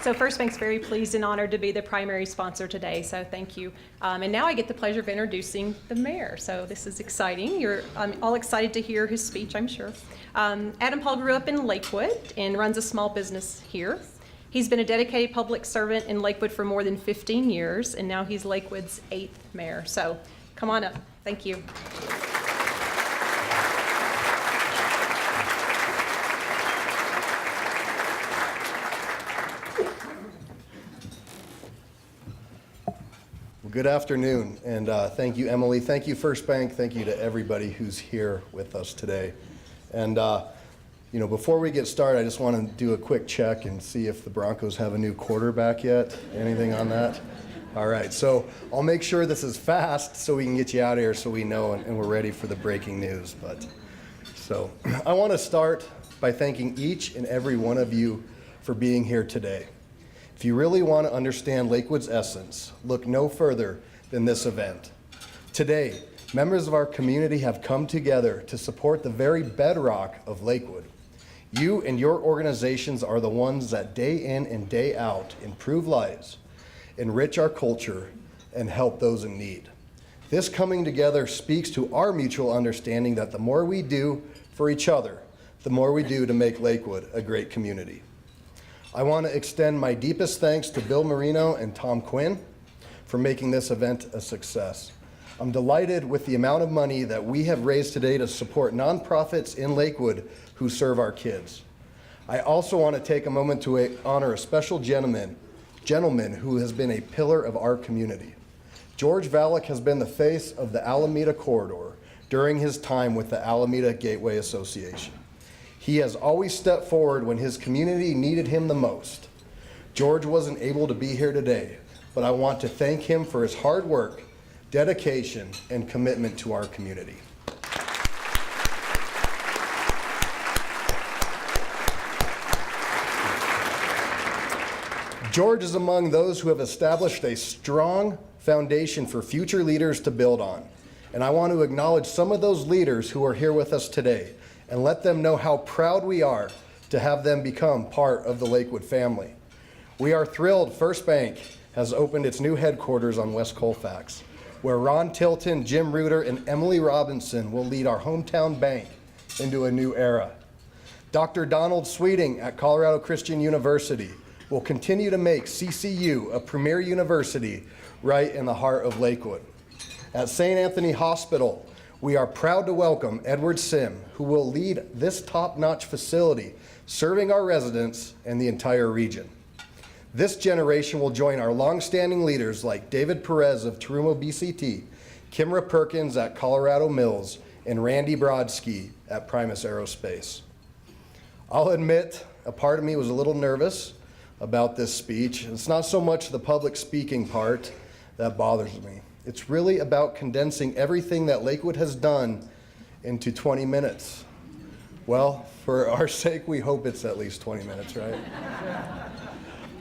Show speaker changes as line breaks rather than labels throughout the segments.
So First Bank's very pleased and honored to be the primary sponsor today, so thank you. And now I get the pleasure of introducing the mayor, so this is exciting. I'm all excited to hear his speech, I'm sure. Adam Paul grew up in Lakewood and runs a small business here. He's been a dedicated public servant in Lakewood for more than 15 years, and now he's Lakewood's 8th mayor. So come on up. Thank you.
Good afternoon, and thank you, Emily. Thank you, First Bank. Thank you to everybody who's here with us today. And before we get started, I just want to do a quick check and see if the Broncos have a new quarterback yet. Anything on that? All right, so I'll make sure this is fast so we can get you out of here so we know and we're ready for the breaking news. So I want to start by thanking each and every one of you for being here today. If you really want to understand Lakewood's essence, look no further than this event. Today, members of our community have come together to support the very bedrock of Lakewood. You and your organizations are the ones that day in and day out improve lives, enrich our culture, and help those in need. This coming together speaks to our mutual understanding that the more we do for each other, the more we do to make Lakewood a great community. I want to extend my deepest thanks to Bill Marino and Tom Quinn for making this event a success. I'm delighted with the amount of money that we have raised today to support nonprofits in Lakewood who serve our kids. I also want to take a moment to honor a special gentleman who has been a pillar of our community. George Valek has been the face of the Alameda Corridor during his time with the Alameda Gateway Association. He has always stepped forward when his community needed him the most. George wasn't able to be here today, but I want to thank him for his hard work, dedication, and commitment to our community. George is among those who have established a strong foundation for future leaders to build on. And I want to acknowledge some of those leaders who are here with us today and let them know how proud we are to have them become part of the Lakewood family. We are thrilled First Bank has opened its new headquarters on West Colfax, where Ron Tilton, Jim Reuter, and Emily Robinson will lead our hometown bank into a new era. Dr. Donald Sweeting at Colorado Christian University will continue to make CCU a premier university right in the heart of Lakewood. At St. Anthony Hospital, we are proud to welcome Edward Sim, who will lead this top-notch facility, serving our residents and the entire region. This generation will join our longstanding leaders like David Perez of Tarumo BCT, Kimra Perkins at Colorado Mills, and Randy Brodsky at Primus Aerospace. I'll admit, a part of me was a little nervous about this speech. It's not so much the public speaking part that bothers me. It's really about condensing everything that Lakewood has done into 20 minutes. Well, for our sake, we hope it's at least 20 minutes, right?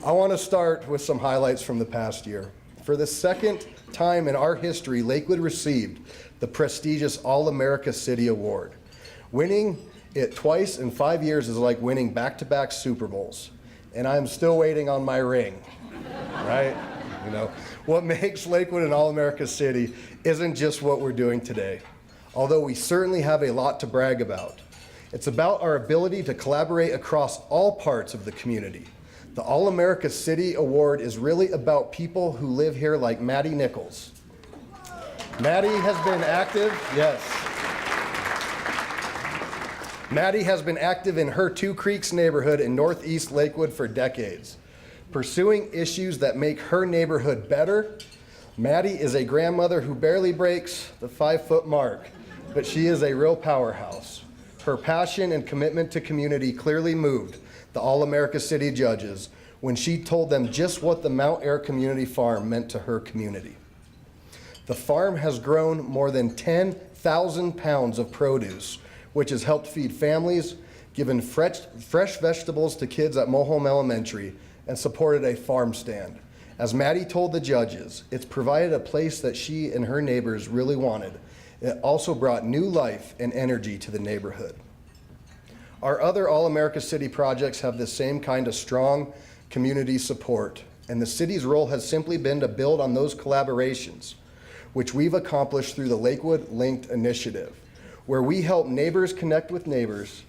I want to start with some highlights from the past year. For the second time in our history, Lakewood received the prestigious All-America City Award. Winning it twice in 5 years is like winning back-to-back Super Bowls. And I'm still waiting on my ring, right? What makes Lakewood an All-America City isn't just what we're doing today, although we certainly have a lot to brag about. It's about our ability to collaborate across all parts of the community. The All-America City Award is really about people who live here like Maddie Nichols. Maddie has been active, yes. Maddie has been active in her Two Creeks neighborhood in Northeast Lakewood for decades, pursuing issues that make her neighborhood better. Maddie is a grandmother who barely breaks the 5-foot mark, but she is a real powerhouse. Her passion and commitment to community clearly moved the All-America City judges when she told them just what the Mount Air Community Farm meant to her community. The farm has grown more than 10,000 pounds of produce, which has helped feed families, given fresh vegetables to kids at Mohome Elementary, and supported a farm stand. As Maddie told the judges, it's provided a place that she and her neighbors really wanted. It also brought new life and energy to the neighborhood. Our other All-America City projects have the same kind of strong community support, and the city's role has simply been to build on those collaborations, which we've accomplished through the Lakewood Linked Initiative, where we help neighbors connect with neighbors,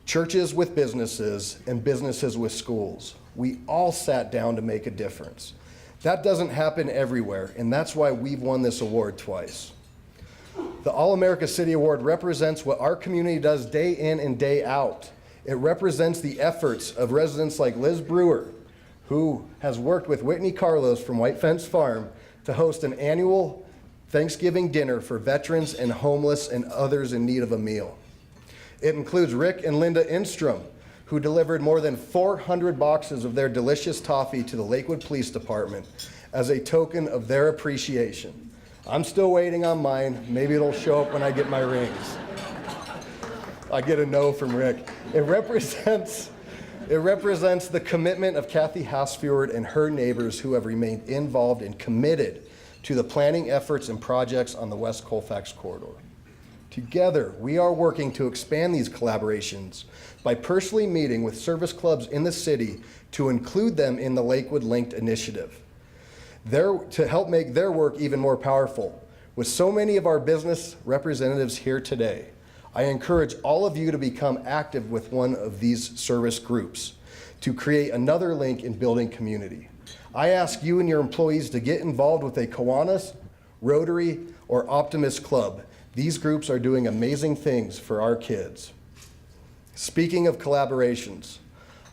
churches with businesses, and businesses with schools. We all sat down to make a difference. That doesn't happen everywhere, and that's why we've won this award twice. The All-America City Award represents what our community does day in and day out. It represents the efforts of residents like Liz Brewer, who has worked with Whitney Carlos from White Fence Farm to host an annual Thanksgiving dinner for veterans and homeless and others in need of a meal. It includes Rick and Linda Instrom, who delivered more than 400 boxes of their delicious toffee to the Lakewood Police Department as a token of their appreciation. I'm still waiting on mine. Maybe it'll show up when I get my rings. I get a no from Rick. It represents the commitment of Kathy Hasfjord and her neighbors who have remained involved and committed to the planning efforts and projects on the West Colfax corridor. Together, we are working to expand these collaborations by personally meeting with service clubs in the city to include them in the Lakewood Linked Initiative, to help make their work even more powerful. With so many of our business representatives here today, I encourage all of you to become active with one of these service groups to create another link in building community. I ask you and your employees to get involved with a Kiwanis, Rotary, or Optimist Club. These groups are doing amazing things for our kids. Speaking of collaborations,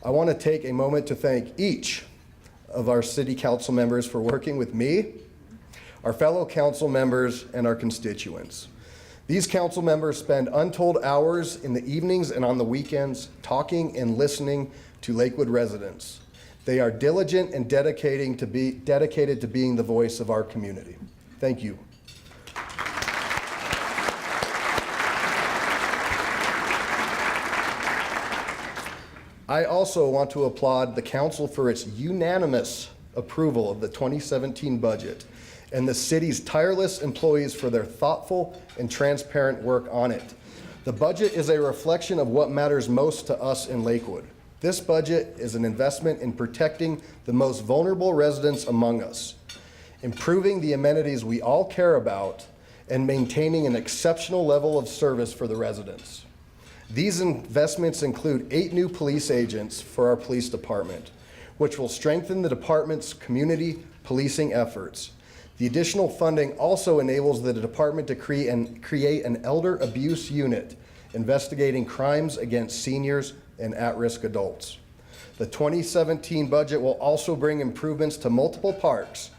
I want to take a moment to thank each of our city council members for working with me, our fellow council members, and our constituents. These council members spend untold hours in the evenings and on the weekends talking and listening to Lakewood residents. They are diligent and dedicated to being the voice of our community. Thank you. I also want to applaud the council for its unanimous approval of the 2017 budget and the city's tireless employees for their thoughtful and transparent work on it. The budget is a reflection of what matters most to us in Lakewood. This budget is an investment in protecting the most vulnerable residents among us, improving the amenities we all care about, and maintaining an exceptional level of service for the residents. These investments include 8 new police agents for our police department, which will strengthen the department's community policing efforts. The additional funding also enables the department to create an elder abuse unit investigating crimes against seniors and at-risk adults. The 2017 budget will also bring improvements to multiple parks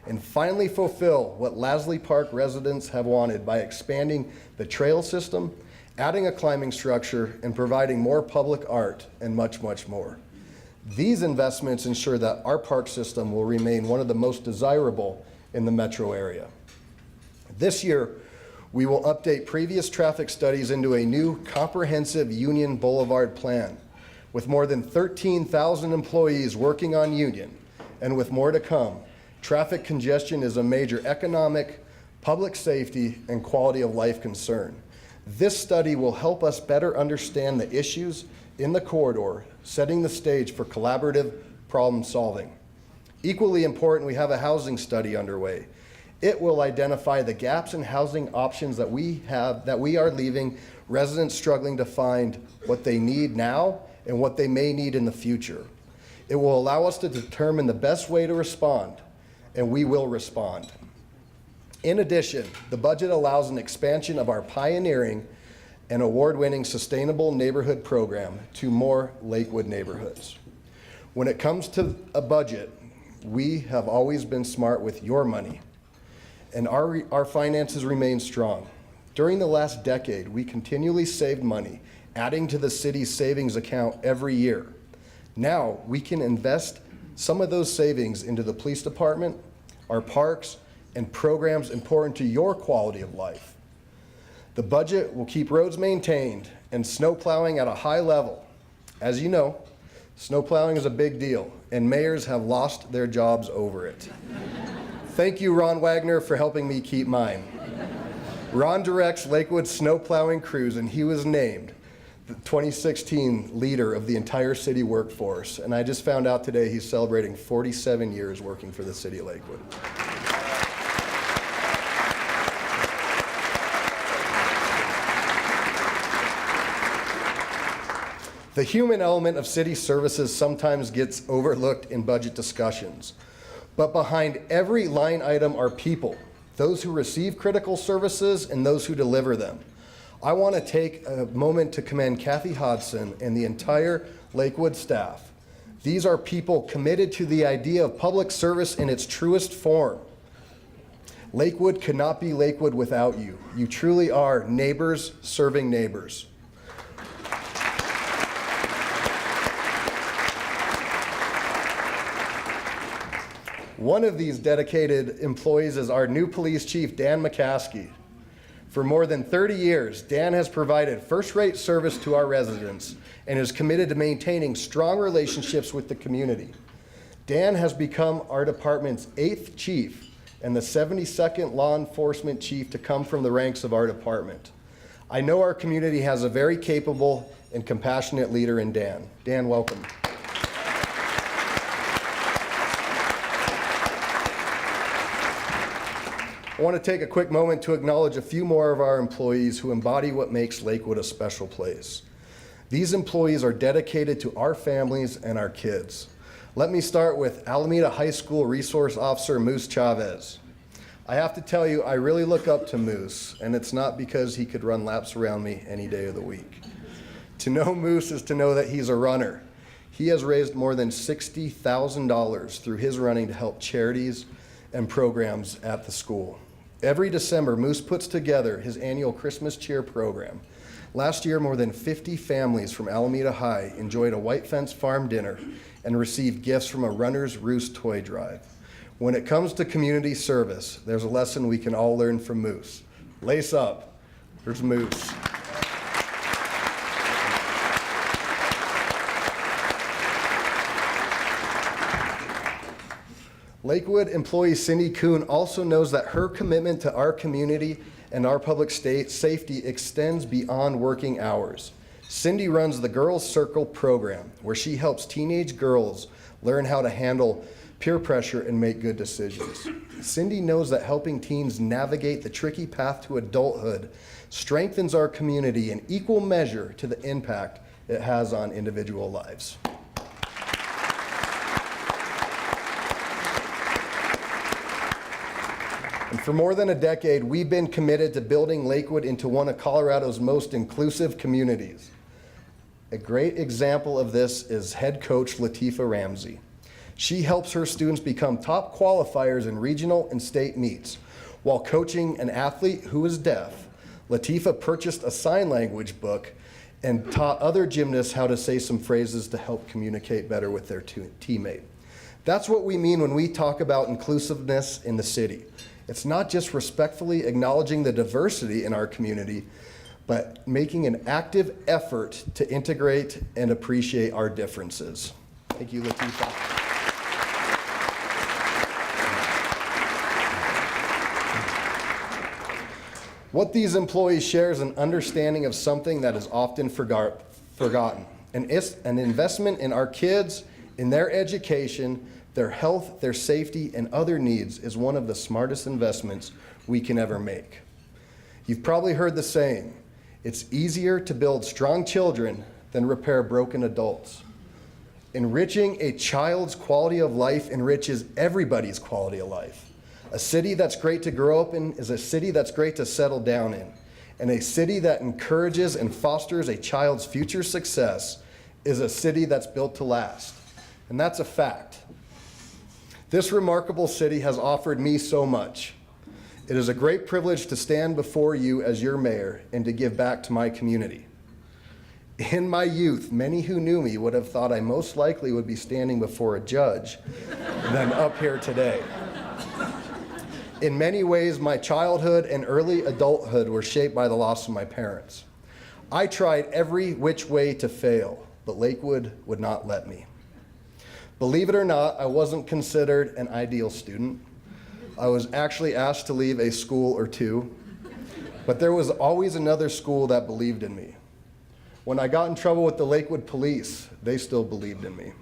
and finally fulfill what Lasley Park residents have wanted by expanding the trail system, adding a climbing structure, and providing more public art and much, much more. These investments ensure that our park system will remain one of the most desirable in the metro area. This year, we will update previous traffic studies into a new comprehensive Union Boulevard plan. With more than 13,000 employees working on Union, and with more to come, traffic congestion is a major economic, public safety, and quality of life concern. This study will help us better understand the issues in the corridor, setting the stage for collaborative problem solving. Equally important, we have a housing study underway. It will identify the gaps in housing options that we are leaving residents struggling to find what they need now and what they may need in the future. It will allow us to determine the best way to respond, and we will respond. In addition, the budget allows an expansion of our pioneering and award-winning sustainable neighborhood program to more Lakewood neighborhoods. When it comes to a budget, we have always been smart with your money, and our finances remain strong. During the last decade, we continually saved money, adding to the city's savings account every year. Now, we can invest some of those savings into the police department, our parks, and programs important to your quality of life. The budget will keep roads maintained and snow plowing at a high level. As you know, snow plowing is a big deal, and mayors have lost their jobs over it. Thank you, Ron Wagner, for helping me keep mine. Ron directs Lakewood's snow plowing crews, and he was named the 2016 leader of the entire city workforce. And I just found out today he's celebrating 47 years working for the city of Lakewood. The human element of city services sometimes gets overlooked in budget discussions. But behind every line item are people, those who receive critical services and those who deliver them. I want to take a moment to commend Kathy Hodson and the entire Lakewood staff. These are people committed to the idea of public service in its truest form. Lakewood could not be Lakewood without you. You truly are neighbors serving neighbors. One of these dedicated employees is our new police chief, Dan McCaskey. For more than 30 years, Dan has provided first-rate service to our residents and is committed to maintaining strong relationships with the community. Dan has become our department's 8th chief and the 72nd law enforcement chief to come from the ranks of our department. I know our community has a very capable and compassionate leader in Dan. Dan, welcome. I want to take a quick moment to acknowledge a few more of our employees who embody what makes Lakewood a special place. These employees are dedicated to our families and our kids. Let me start with Alameda High School Resource Officer Moose Chavez. I have to tell you, I really look up to Moose, and it's not because he could run laps around me any day of the week. To know Moose is to know that he's a runner. He has raised more than $60,000 through his running to help charities and programs at the school. Every December, Moose puts together his annual Christmas Cheer program. Last year, more than 50 families from Alameda High enjoyed a White Fence Farm dinner and received gifts from a Runner's Roost toy drive. When it comes to community service, there's a lesson we can all learn from Moose. Lace up. Here's Moose. Lakewood employee Cindy Kuhn also knows that her commitment to our community and our public safety extends beyond working hours. Cindy runs the Girls Circle program, where she helps teenage girls learn how to handle peer pressure and make good decisions. Cindy knows that helping teens navigate the tricky path to adulthood strengthens our community in equal measure to the impact it has on individual lives. And for more than a decade, we've been committed to building Lakewood into one of Colorado's most inclusive communities. A great example of this is head coach Latifah Ramsey. She helps her students become top qualifiers in regional and state meets. While coaching an athlete who is deaf, Latifah purchased a sign language book and taught other gymnasts how to say some phrases to help communicate better with their teammate. That's what we mean when we talk about inclusiveness in the city. It's not just respectfully acknowledging the diversity in our community, but making an active effort to integrate and appreciate our differences. Thank you, Latifah. What these employees share is an understanding of something that is often forgotten. An investment in our kids, in their education, their health, their safety, and other needs is one of the smartest investments we can ever make. You've probably heard the saying, it's easier to build strong children than repair broken adults. Enriching a child's quality of life enriches everybody's quality of life. A city that's great to grow up in is a city that's great to settle down in. And a city that encourages and fosters a child's future success is a city that's built to last. And that's a fact. This remarkable city has offered me so much. It is a great privilege to stand before you as your mayor and to give back to my community. In my youth, many who knew me would have thought I most likely would be standing before a judge than up here today. In many ways, my childhood and early adulthood were shaped by the loss of my parents. I tried every which way to fail, but Lakewood would not let me. Believe it or not, I wasn't considered an ideal student. I was actually asked to leave a school or two, but there was always another school that believed in me. When I got in trouble with the Lakewood police, they still believed in me.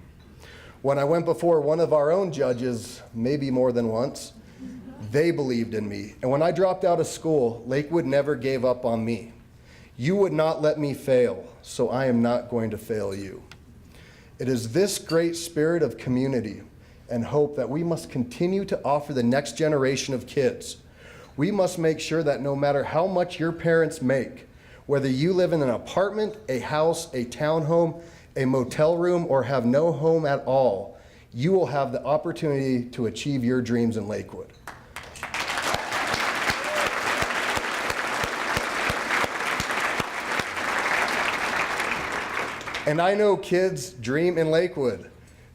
When I went before one of our own judges, maybe more than once, they believed in me. And when I dropped out of school, Lakewood never gave up on me. You would not let me fail, so I am not going to fail you. It is this great spirit of community and hope that we must continue to offer the next generation of kids. We must make sure that no matter how much your parents make, whether you live in an apartment, a house, a townhome, a motel room, or have no home at all, you will have the opportunity to achieve your dreams in Lakewood. And I know kids dream in Lakewood.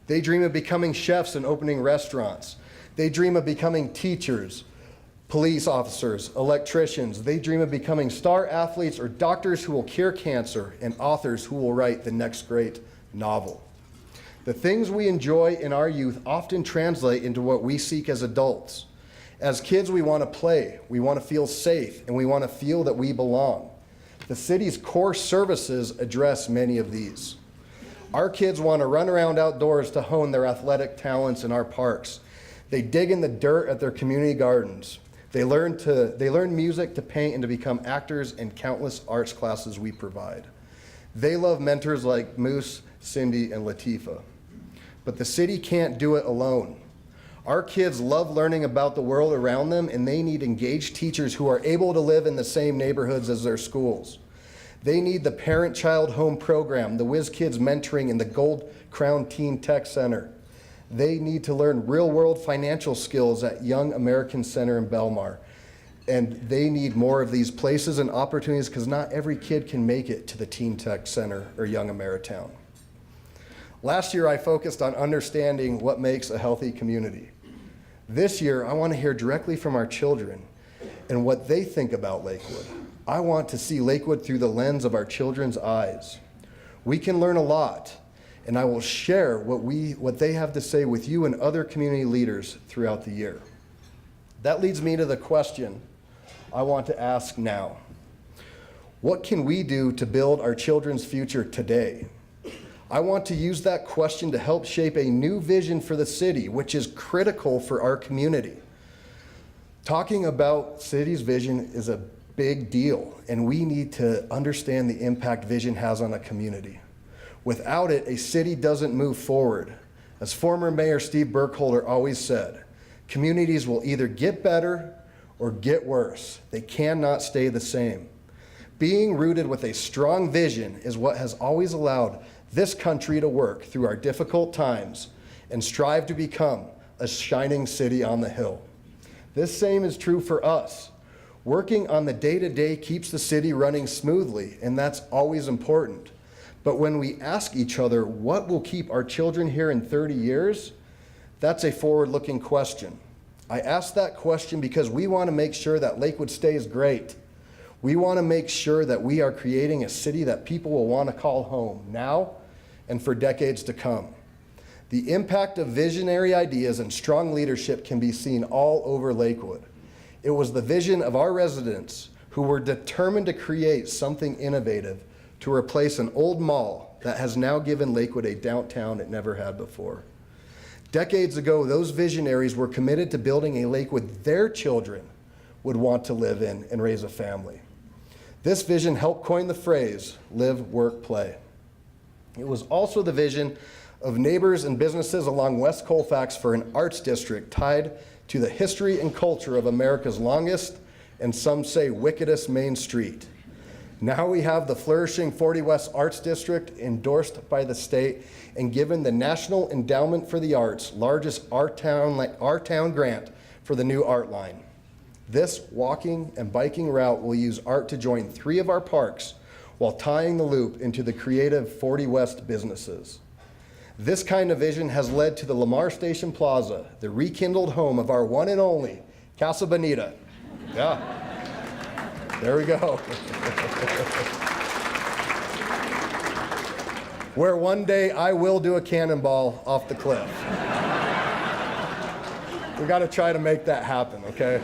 They dream of becoming chefs and opening restaurants. They dream of becoming teachers, police officers, electricians. They dream of becoming star athletes or doctors who will cure cancer and authors who will write the next great novel. The things we enjoy in our youth often translate into what we seek as adults. As kids, we want to play, we want to feel safe, and we want to feel that we belong. The city's core services address many of these. Our kids want to run around outdoors to hone their athletic talents in our parks. They dig in the dirt at their community gardens. They learn music, to paint, and to become actors in countless arts classes we provide. They love mentors like Moose, Cindy, and Latifa. But the city can't do it alone. Our kids love learning about the world around them, and they need engaged teachers who are able to live in the same neighborhoods as their schools. They need the Parent-Child Home Program, the Whiz Kids Mentoring, and the Gold Crown Teen Tech Center. They need to learn real-world financial skills at Young American Center in Belmar. And they need more of these places and opportunities because not every kid can make it to the Teen Tech Center or Young Ameritown. Last year, I focused on understanding what makes a healthy community. This year, I want to hear directly from our children and what they think about Lakewood. I want to see Lakewood through the lens of our children's eyes. We can learn a lot, and I will share what they have to say with you and other community leaders throughout the year. That leads me to the question I want to ask now. What can we do to build our children's future today? I want to use that question to help shape a new vision for the city, which is critical for our community. Talking about city's vision is a big deal, and we need to understand the impact vision has on a community. Without it, a city doesn't move forward. As former Mayor Steve Burkholder always said, communities will either get better or get worse. They cannot stay the same. Being rooted with a strong vision is what has always allowed this country to work through our difficult times and strive to become a shining city on the hill. This same is true for us. Working on the day-to-day keeps the city running smoothly, and that's always important. But when we ask each other what will keep our children here in 30 years, that's a forward-looking question. I ask that question because we want to make sure that Lakewood stays great. We want to make sure that we are creating a city that people will want to call home now and for decades to come. The impact of visionary ideas and strong leadership can be seen all over Lakewood. It was the vision of our residents who were determined to create something innovative to replace an old mall that has now given Lakewood a downtown it never had before. Decades ago, those visionaries were committed to building a Lakewood their children would want to live in and raise a family. This vision helped coin the phrase, live, work, play. It was also the vision of neighbors and businesses along West Colfax for an arts district tied to the history and culture of America's longest, and some say wickedest, Main Street. Now we have the flourishing 40 West Arts District endorsed by the state and given the National Endowment for the Arts largest Our Town grant for the new art line. This walking and biking route will use art to join 3 of our parks while tying the loop into the creative 40 West businesses. This kind of vision has led to the Lamar Station Plaza, the rekindled home of our one and only Casa Bonita. Yeah, there we go. Where one day I will do a cannonball off the cliff. We got to try to make that happen, okay?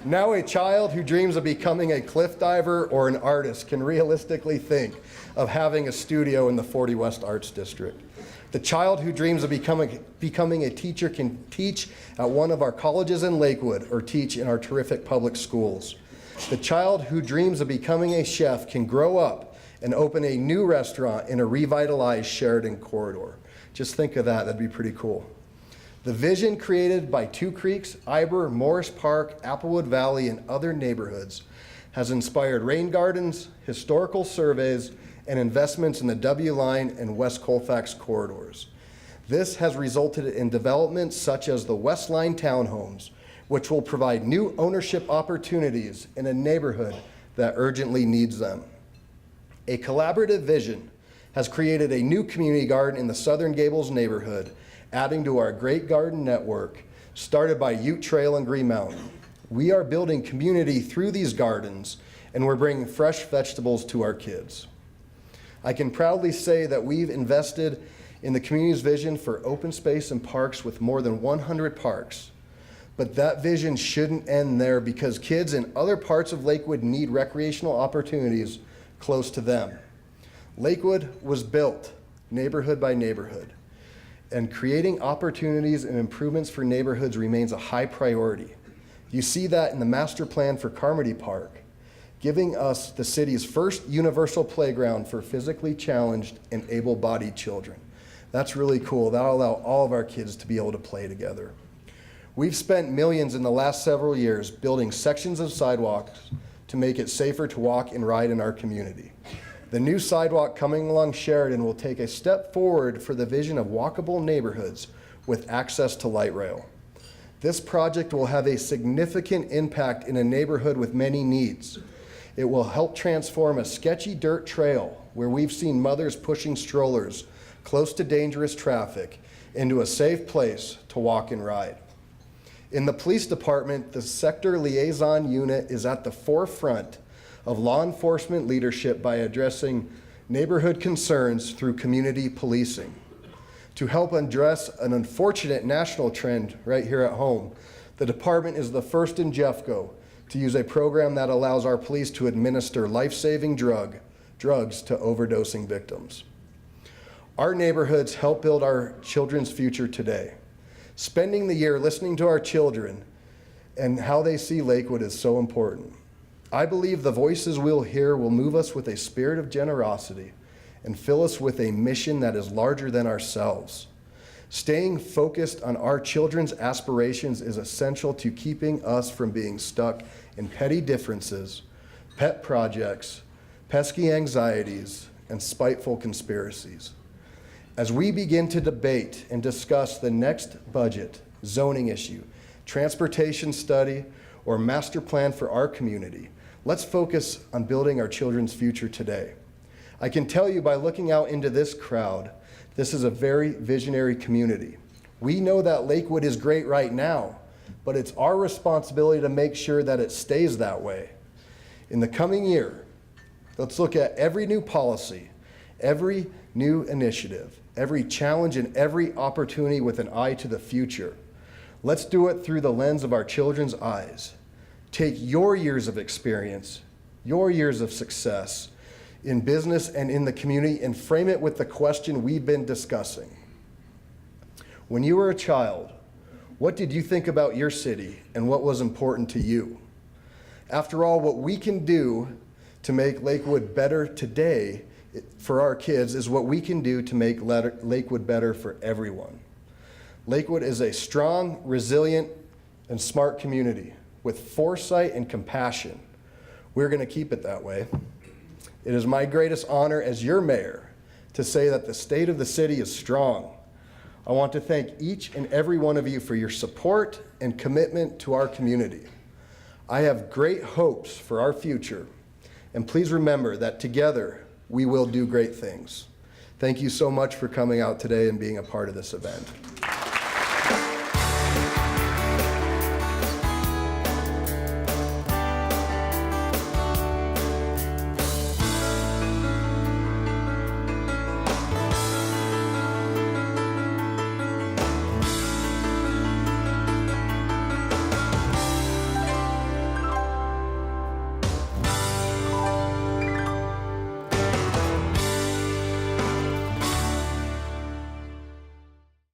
Now a child who dreams of becoming a cliff diver or an artist can realistically think of having a studio in the 40 West Arts District. The child who dreams of becoming a teacher can teach at one of our colleges in Lakewood or teach in our terrific public schools. The child who dreams of becoming a chef can grow up and open a new restaurant in a revitalized Sheridan corridor. Just think of that, that'd be pretty cool. The vision created by Two Creeks, Iber, Morris Park, Applewood Valley, and other neighborhoods has inspired rain gardens, historical surveys, and investments in the W Line and West Colfax corridors. This has resulted in developments such as the West Line townhomes, which will provide new ownership opportunities in a neighborhood that urgently needs them. A collaborative vision has created a new community garden in the Southern Gables neighborhood, adding to our great garden network started by Ute Trail and Green Mountain. We are building community through these gardens, and we're bringing fresh vegetables to our kids. I can proudly say that we've invested in the community's vision for open space and parks with more than 100 parks. But that vision shouldn't end there, because kids in other parts of Lakewood need recreational opportunities close to them. Lakewood was built neighborhood by neighborhood, and creating opportunities and improvements for neighborhoods remains a high priority. You see that in the master plan for Carmody Park, giving us the city's first universal playground for physically challenged and able-bodied children. That's really cool. That'll allow all of our kids to be able to play together. We've spent millions in the last several years building sections of sidewalks to make it safer to walk and ride in our community. The new sidewalk coming along Sheridan will take a step forward for the vision of walkable neighborhoods with access to light rail. This project will have a significant impact in a neighborhood with many needs. It will help transform a sketchy dirt trail where we've seen mothers pushing strollers close to dangerous traffic into a safe place to walk and ride. In the police department, the sector liaison unit is at the forefront of law enforcement leadership by addressing neighborhood concerns through community policing. To help address an unfortunate national trend right here at home, the department is the first in Jeffco to use a program that allows our police to administer life-saving drugs to overdosing victims. Our neighborhoods help build our children's future today. Spending the year listening to our children and how they see Lakewood is so important. I believe the voices we'll hear will move us with a spirit of generosity and fill us with a mission that is larger than ourselves. Staying focused on our children's aspirations is essential to keeping us from being stuck in petty differences, pet projects, pesky anxieties, and spiteful conspiracies. As we begin to debate and discuss the next budget, zoning issue, transportation study, or master plan for our community, let's focus on building our children's future today. I can tell you by looking out into this crowd, this is a very visionary community. We know that Lakewood is great right now, but it's our responsibility to make sure that it stays that way. In the coming year, let's look at every new policy, every new initiative, every challenge, and every opportunity with an eye to the future. Let's do it through the lens of our children's eyes. Take your years of experience, your years of success in business and in the community, and frame it with the question we've been discussing. When you were a child, what did you think about your city and what was important to you? After all, what we can do to make Lakewood better today for our kids is what we can do to make Lakewood better for everyone. Lakewood is a strong, resilient, and smart community with foresight and compassion. We're going to keep it that way. It is my greatest honor as your mayor to say that the state of the city is strong. I want to thank each and every one of you for your support and commitment to our community. I have great hopes for our future, and please remember that together we will do great things. Thank you so much for coming out today and being a part of this event.